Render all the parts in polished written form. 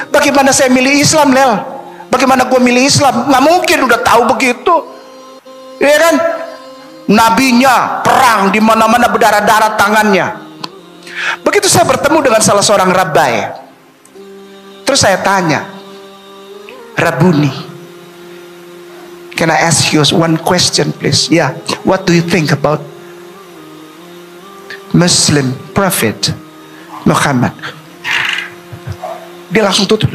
Bagaimana saya milih Islam, Lel? Bagaimana gue milih Islam? Nggak mungkin udah tahu begitu, ya kan? Nabinya perang di mana-mana berdarah-darah tangannya. Begitu saya bertemu dengan salah seorang rabbi, terus saya tanya, Rabuni, can I ask you one question, please? Yeah, what do you think about Muslim Prophet Muhammad? Dia langsung tutup.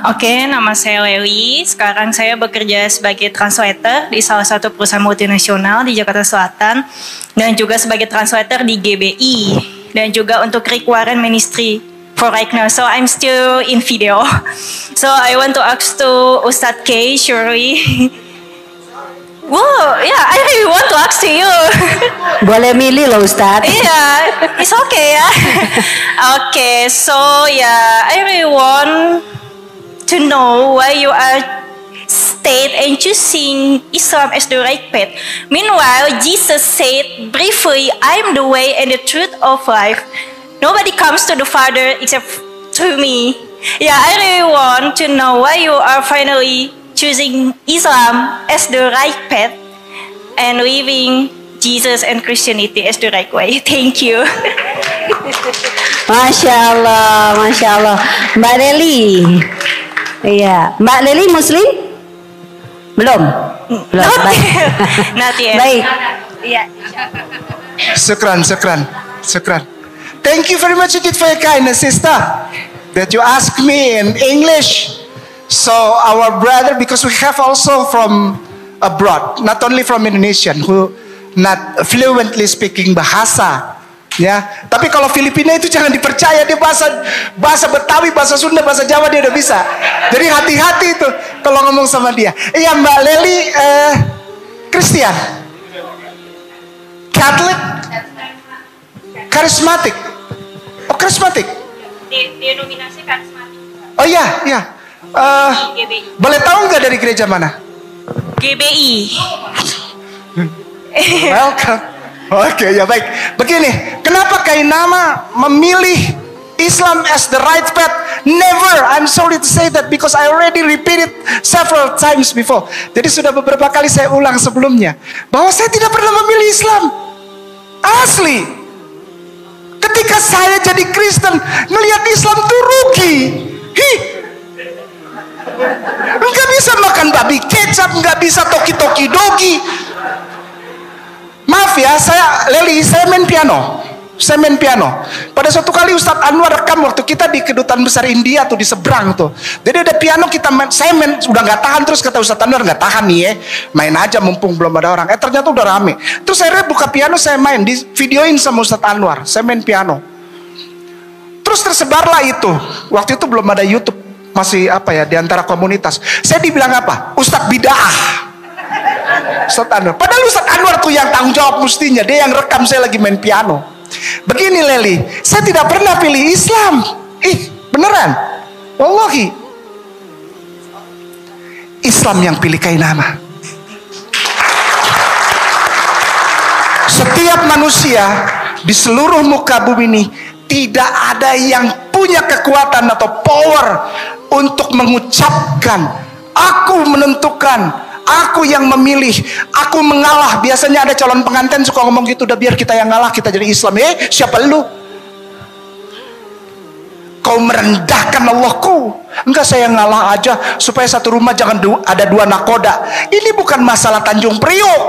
Oke, nama saya Lewi. Sekarang saya bekerja sebagai translator di salah satu perusahaan multinasional di Jakarta Selatan dan juga sebagai translator di GBI dan juga untuk Rick Warren Ministry for right now. So I'm still in video. So I want to ask to Ustadz K. Shuri. Wow, yeah, I really want to ask to you. Boleh milih loh Ustadz. Yeah, it's okay ya. Okay, so yeah, I really want to know why you are state and choosing Islam as the right path. Meanwhile, Jesus said briefly, I am the way and the truth of life. Nobody comes to the Father except through me. Yeah, I really want to know why you are finally choosing Islam as the right path and living Jesus and Christianity as the right way. Thank you. Masya Allah, Masya Allah. Mbak Leli. Iya, Mbak Leli Muslim? Belum? Belum. Baik. Not yet. Baik. Yeah. Sekran. Thank you very much indeed for your kindness, sister, that you ask me in English. So our brother, because we have also from abroad, not only from Indonesian who not fluently speaking bahasa, ya. Tapi kalau Filipina itu jangan dipercaya, dia bahasa Betawi, bahasa Sunda, bahasa Jawa dia udah bisa. Jadi hati-hati itu kalau ngomong sama dia. Iya, Mbak Leli Kristen, Catholic, karismatik. Oh, karismatik. Denominasi karismatik. Oh iya. Boleh tahu nggak dari gereja mana? GBI. Welcome. Oke, ya baik. Begini, kenapa Kainama memilih Islam as the right path? Never. I'm sorry to say that because I already repeated several times before. Jadi sudah beberapa kali saya ulang sebelumnya bahwa saya tidak pernah memilih Islam. Asli. Ketika saya jadi Kristen, ngelihat Islam tuh rugi. Nggak bisa makan babi kecap, nggak bisa toki-toki dogi. Maaf ya, saya main piano. Pada suatu kali Ustadz Anwar rekam waktu kita di kedutaan besar India tuh di seberang tuh. Jadi ada piano kita main, saya main udah nggak tahan, terus kata Ustadz Anwar nggak tahan nih ya, main aja mumpung belum ada orang. Ternyata udah rame. Terus akhirnya buka piano, saya main, di videoin sama Ustadz Anwar. Saya main piano. Terus tersebarlah itu. Waktu itu belum ada YouTube, masih di antara komunitas. Saya dibilang apa? Ustadz bid'ah. Ustadz Anwar. Padahal Ustadz Anwar tuh yang tanggung jawab mestinya. Dia yang rekam saya lagi main piano. Begini Leli, saya tidak pernah pilih Islam. Beneran. Wallahi. Islam yang pilih Kainama. Setiap manusia di seluruh muka bumi ini tidak ada yang punya kekuatan atau power untuk mengucapkan, aku menentukan, aku yang memilih, aku mengalah. Biasanya ada calon pengantin suka ngomong gitu, udah biar kita yang ngalah, kita jadi Islam. Siapa lu? Kau merendahkan Allahku. Enggak, saya ngalah aja supaya satu rumah jangan ada dua nakoda. Ini bukan masalah Tanjung Priok.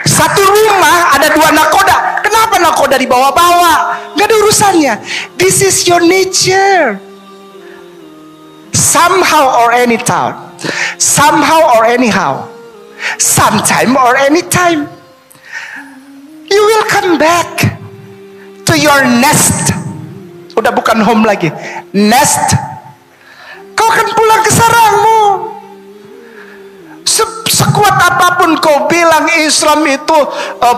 Satu rumah ada dua nakoda. Kenapa nakoda dibawa-bawa? Gak ada urusannya. This is your nature. somehow or anytime, somehow or anyhow, sometime or anytime, you will come back to your nest. Udah bukan home lagi, nest. Kau akan pulang ke sarangmu. Sekuat apapun kau bilang Islam itu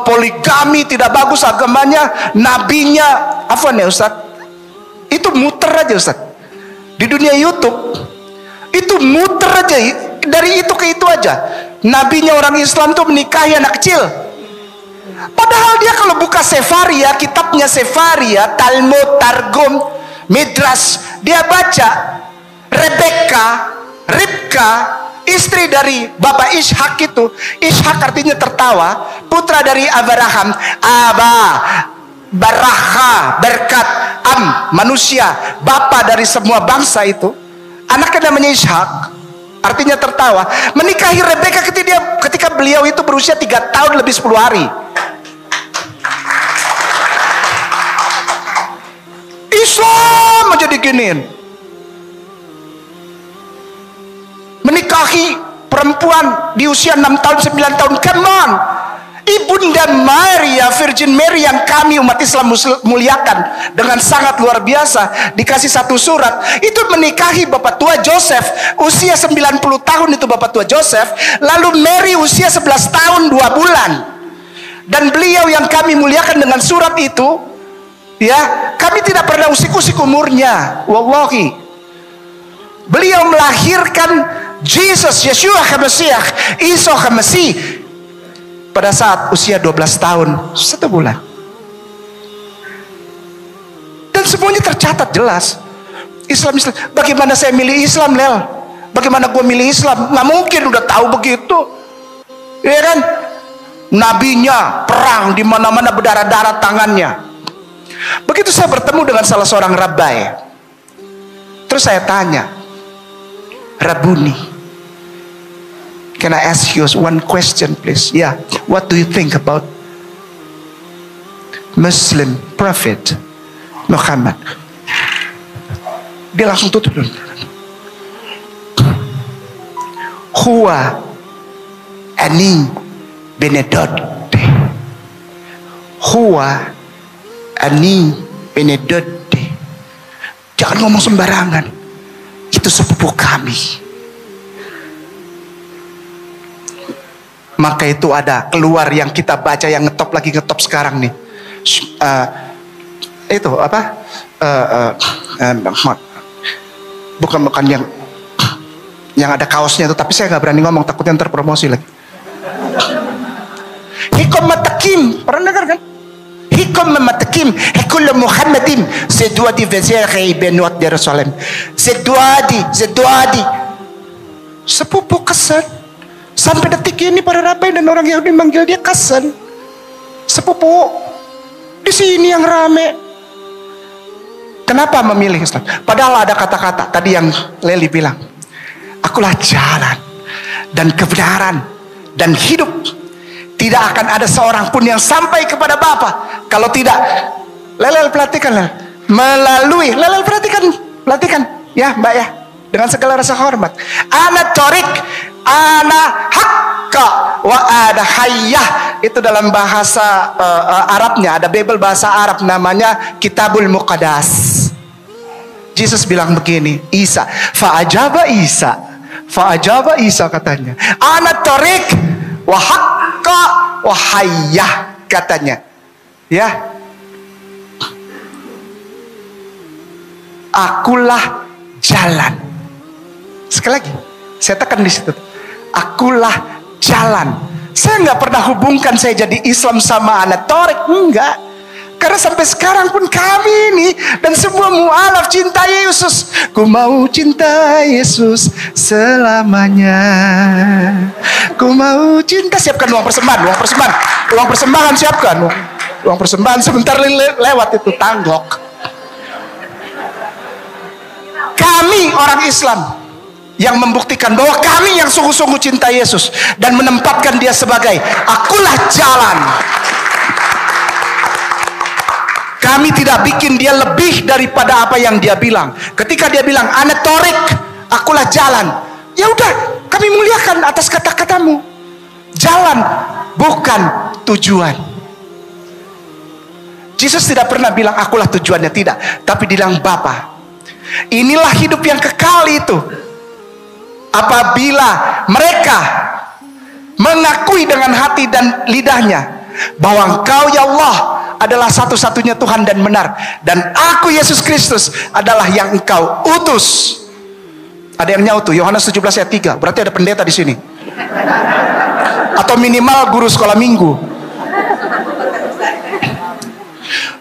poligami, tidak bagus agamanya, nabinya, apa nih Ustaz? Itu muter aja Ustaz. Di dunia YouTube itu muter aja, dari itu ke itu aja. Nabinya orang Islam tuh menikahi anak kecil. Padahal dia kalau buka Sefaria, kitabnya Sefaria, Talmud, Targum, Midrash, dia baca Ribka, istri dari Bapak Ishak itu. Ishak artinya tertawa, putra dari Abraham. Baraha, berkat, manusia, bapak dari semua bangsa itu. Anaknya namanya Ishak, artinya tertawa. Menikahi Rebeka ketika beliau itu berusia 3 tahun lebih 10 hari. Islam aja diginiin. Menikahi perempuan di usia 6 tahun, 9 tahun. Come on. Ibunda Maria, Virgin Mary yang kami umat Islam muliakan dengan sangat luar biasa, dikasih satu surat, itu menikahi Bapak tua Joseph, usia 90 tahun itu Bapak tua Joseph, lalu Mary usia 11 tahun 2 bulan. Dan beliau yang kami muliakan dengan surat itu, ya, kami tidak pernah usik-usik umurnya. Wallahi. Beliau melahirkan Jesus, Yeshua HaMashiach, Isa HaMasih, pada saat usia 12 tahun 1 bulan. Dan semuanya tercatat jelas. Islam. Bagaimana saya milih Islam, Lel? Bagaimana gue milih Islam? Nggak mungkin udah tahu begitu, ya kan? Nabinya perang di mana-mana, berdarah-darah tangannya. Begitu saya bertemu dengan salah seorang rabbi, terus saya tanya, Rabuni, can I ask you one question please? Yeah, what do you think about Muslim Prophet Muhammad? Dia langsung tutup. Huwa ani benedote. Huwa ani benedote. Jangan ngomong sembarangan. Itu sepupu kami. Maka itu ada keluar yang kita baca, yang ngetop sekarang nih. Itu apa? Bukan yang ada kaosnya itu, tapi saya nggak berani ngomong, takutnya ntar promosi lagi. Hikom matakim, pernah dengar kan? Hikom matakim, hikul Muhammadin, seduadi vezeri benuat Yerusalem, seduadi, sepupu kesan. Sampai detik ini para rabai dan orang Yahudi manggil dia Kasan, sepupu. Di sini yang rame. Kenapa memilih Islam? Padahal ada kata-kata tadi yang Leli bilang, akulah jalan dan kebenaran dan hidup. Tidak akan ada seorang pun yang sampai kepada Bapa kalau tidak, Lelel perhatikan, melalui, Lelel perhatikan ya Mbak ya, dengan segala rasa hormat. Ana torik, ana hakka, wa ada hayyah. Itu dalam bahasa Arabnya, ada Bible bahasa Arab namanya Kitabul Muqaddas. Yesus bilang begini, fa'ajaba Isa katanya, ana torik wa hakka wa hayyah katanya, ya, akulah jalan. Sekali lagi saya tekan di situ, akulah jalan. Saya nggak pernah hubungkan saya jadi Islam sama anak Torik, enggak. Karena sampai sekarang pun kami ini dan semua mu'alaf cinta Yesus. Ku mau cinta Yesus selamanya. Ku mau cinta. Siapkan uang persembahan siapkan. Uang persembahan sebentar lewat itu tanggok. Kami orang Islam yang membuktikan bahwa kami yang sungguh-sungguh cinta Yesus dan menempatkan dia sebagai akulah jalan. Kami tidak bikin dia lebih daripada apa yang dia bilang. Ketika dia bilang ana torik, akulah adalah jalan. Ya udah, kami muliakan atas kata-katamu. Jalan bukan tujuan. Yesus tidak pernah bilang akulah tujuannya, tidak. Tapi dia bilang Bapa. Inilah hidup yang kekal itu. Apabila mereka mengakui dengan hati dan lidahnya bahwa Engkau ya Allah adalah satu-satunya Tuhan dan benar, dan aku Yesus Kristus adalah yang Engkau utus. Ada yang nyautu Yohanes 17 ayat 3. Berarti ada pendeta di sini. Atau minimal guru sekolah minggu.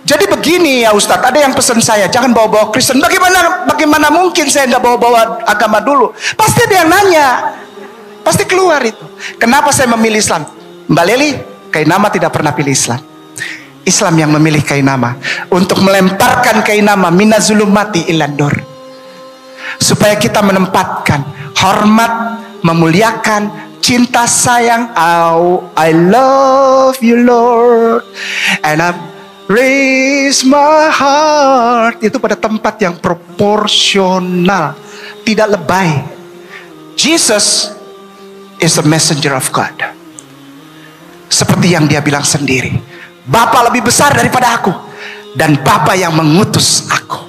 Jadi begini ya Ustadz, ada yang pesan saya jangan bawa-bawa Kristen. Bagaimana mungkin saya nggak bawa-bawa agama dulu? Pasti ada yang nanya, pasti keluar itu. Kenapa saya memilih Islam? Mbak Leli, Kainama tidak pernah pilih Islam. Islam yang memilih Kainama untuk melemparkan Kainama minazulumati ilan nur, supaya kita menempatkan hormat, memuliakan, cinta sayang. Oh, I love you Lord, and I raise my heart, itu pada tempat yang proporsional, tidak lebay. Jesus is the messenger of God. Seperti yang dia bilang sendiri, Bapa lebih besar daripada aku, dan Bapa yang mengutus aku.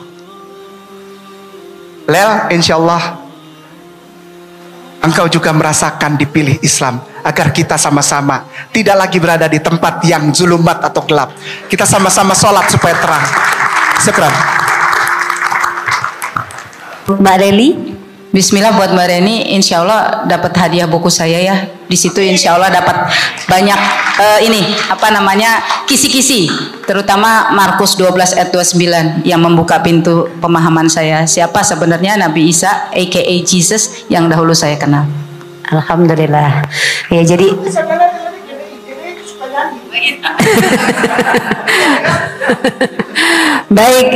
Lel, insya Allah engkau juga merasakan dipilih Islam, agar kita sama-sama tidak lagi berada di tempat yang zulumat atau gelap. Kita sama-sama sholat supaya terang. Syukran. Mbak Reli. Bismillah buat Mbak Reni, insya Allah dapat hadiah buku saya ya. Di situ insya Allah dapat banyak kisi-kisi, terutama Markus 12 ayat 29 yang membuka pintu pemahaman saya. Siapa sebenarnya Nabi Isa, aka Jesus, yang dahulu saya kenal. Alhamdulillah. Ya jadi baik,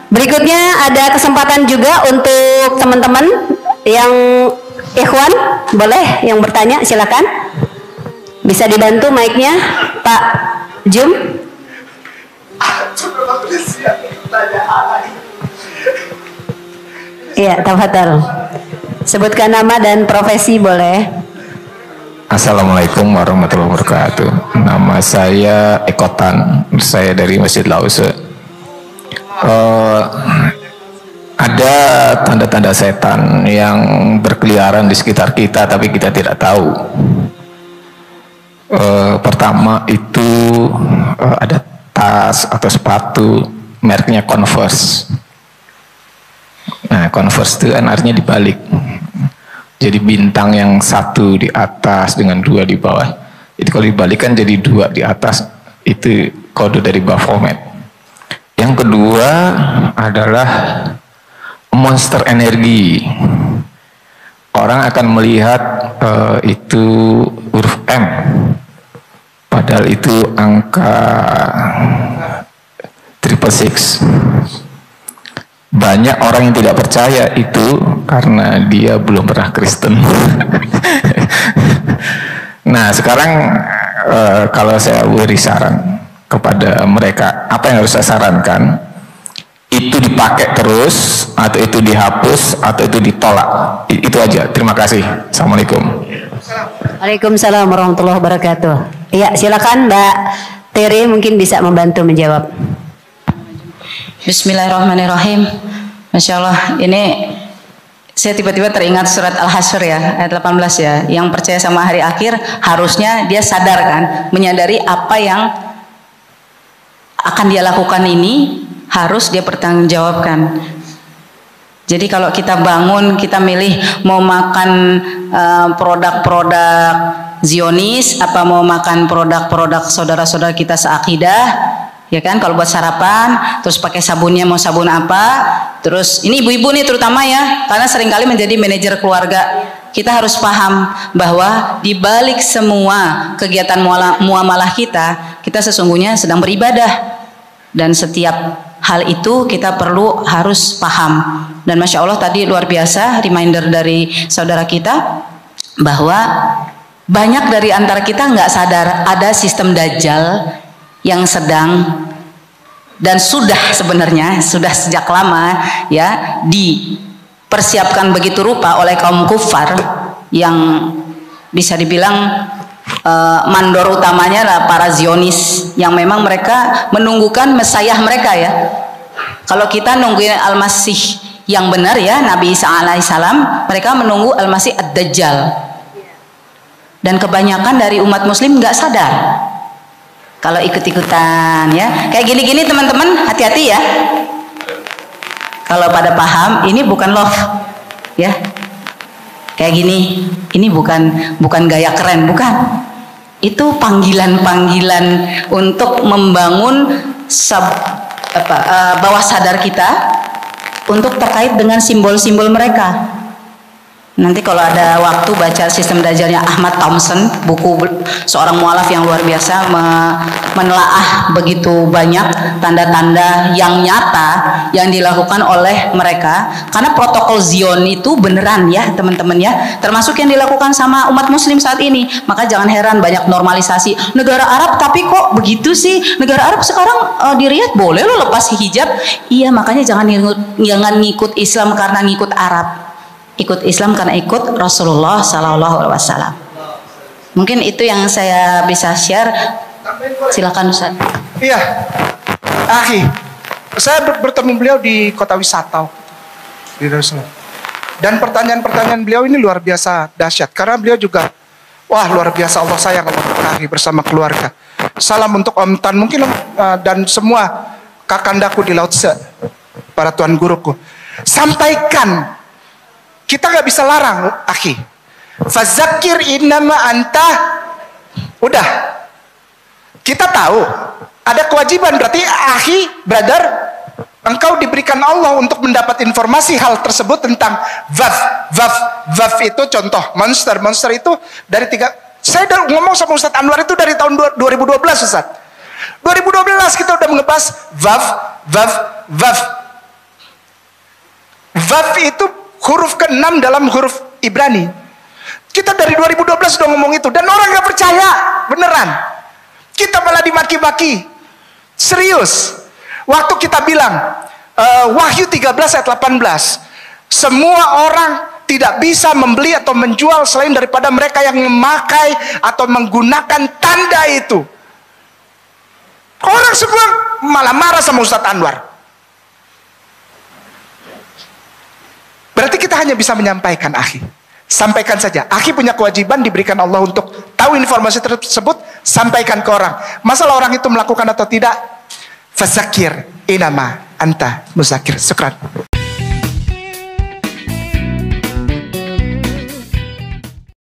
berikutnya ada kesempatan juga untuk teman-teman yang ikhwan, boleh yang bertanya silakan. Bisa dibantu mic-nya Pak Jum. Iya, tafadhal. Sebutkan nama dan profesi boleh. Assalamualaikum warahmatullahi wabarakatuh. Nama saya Ekotan, saya dari Masjid Lause. Ada tanda-tanda setan yang berkeliaran di sekitar kita, tapi kita tidak tahu. Pertama itu ada tas atau sepatu mereknya Converse. Nah, Converse itu kan artinya dibalik. Jadi bintang yang satu di atas dengan dua di bawah. Itu kalau dibalikan jadi dua di atas, itu kode dari Baphomet. Yang kedua adalah monster energi. Orang akan melihat itu huruf M, padahal itu angka 666. Banyak orang yang tidak percaya itu karena dia belum pernah Kristen. Nah sekarang kalau saya beri saran kepada mereka, apa yang harus saya sarankan? Itu dipakai terus, atau itu dihapus, atau itu ditolak. Itu aja. Terima kasih. Assalamualaikum. Waalaikumsalam warahmatullahi wabarakatuh. Iya, silakan Mbak Tere mungkin bisa membantu menjawab. Bismillahirrahmanirrahim. Masya Allah, ini saya tiba-tiba teringat surat Al-Hasyr ya, ayat 18 ya. Yang percaya sama hari akhir harusnya dia sadar kan, menyadari apa yang akan dia lakukan ini harus dia pertanggungjawabkan. Jadi kalau kita bangun, kita milih mau makan produk-produk Zionis, apa mau makan produk-produk saudara-saudara kita seakidah, ya kan? Kalau buat sarapan, terus pakai sabunnya mau sabun apa? Terus ini ibu-ibu nih terutama ya, karena seringkali menjadi manajer keluarga. Kita harus paham bahwa di balik semua kegiatan muamalah kita sesungguhnya sedang beribadah. Dan setiap hal itu kita perlu harus paham. Dan Masya Allah tadi luar biasa reminder dari saudara kita bahwa banyak dari antara kita nggak sadar ada sistem Dajjal yang sedang dan sudah sebenarnya sudah sejak lama ya dipersiapkan begitu rupa oleh kaum kufar yang bisa dibilang mandor utamanya adalah para Zionis yang memang mereka menunggukan Mesias mereka ya. Kalau kita nungguin Al-Masih yang benar ya, Nabi Isa alaihissalam, mereka menunggu Al-Masih Ad-Dajjal. Dan kebanyakan dari umat muslim nggak sadar kalau ikut-ikutan ya. Kayak gini-gini teman-teman, hati-hati ya. Kalau pada paham, ini bukan love ya. Kayak gini, ini bukan gaya keren, bukan. Itu panggilan-panggilan untuk membangun bawah sadar kita untuk terkait dengan simbol-simbol mereka. Nanti kalau ada waktu baca Sistem Dajjalnya Ahmad Thompson, buku seorang mualaf yang luar biasa, menelaah begitu banyak tanda-tanda yang nyata yang dilakukan oleh mereka. Karena protokol Zion itu beneran ya teman-teman ya, termasuk yang dilakukan sama umat muslim saat ini. Maka jangan heran banyak normalisasi. Negara Arab tapi kok begitu sih? Negara Arab sekarang di Riyadh boleh lo lepas hijab. Iya, makanya jangan ngikut Islam karena ngikut Arab. Ikut Islam karena ikut Rasulullah Sallallahu Alaihi Wasallam. Mungkin itu yang saya bisa share. Silakan Ustaz. Iya, Akhi, saya bertemu beliau di kota wisata di Darussalam. Dan pertanyaan-pertanyaan beliau ini luar biasa dahsyat karena beliau juga, wah luar biasa, Allah sayang Akhi bersama keluarga. Salam untuk Om Tan mungkin dan semua kakandaku di Laut Se, para tuan guruku. Sampaikan. Kita nggak bisa larang, Akhi. Fazakir innama anta. Udah. Kita tahu ada kewajiban, berarti Akhi, brother, engkau diberikan Allah untuk mendapat informasi hal tersebut tentang Vaf itu contoh monster itu dari 3. Saya udah ngomong sama Ustadz Anwar itu dari tahun 2012 Ustadz. 2012 kita udah ngebahas Vaf itu huruf ke-6 dalam huruf Ibrani. Kita dari 2012 udah ngomong itu dan orang gak percaya, beneran. Kita malah dimaki-maki. Serius. Waktu kita bilang Wahyu 13 ayat 18, semua orang tidak bisa membeli atau menjual selain daripada mereka yang memakai atau menggunakan tanda itu. Orang semua malah marah sama Ustadz Anwar. Berarti kita hanya bisa menyampaikan, Akhi. Sampaikan saja. Akhi punya kewajiban diberikan Allah untuk tahu informasi tersebut, sampaikan ke orang. Masalah orang itu melakukan atau tidak, fazakir inama anta muzakir. Syukran.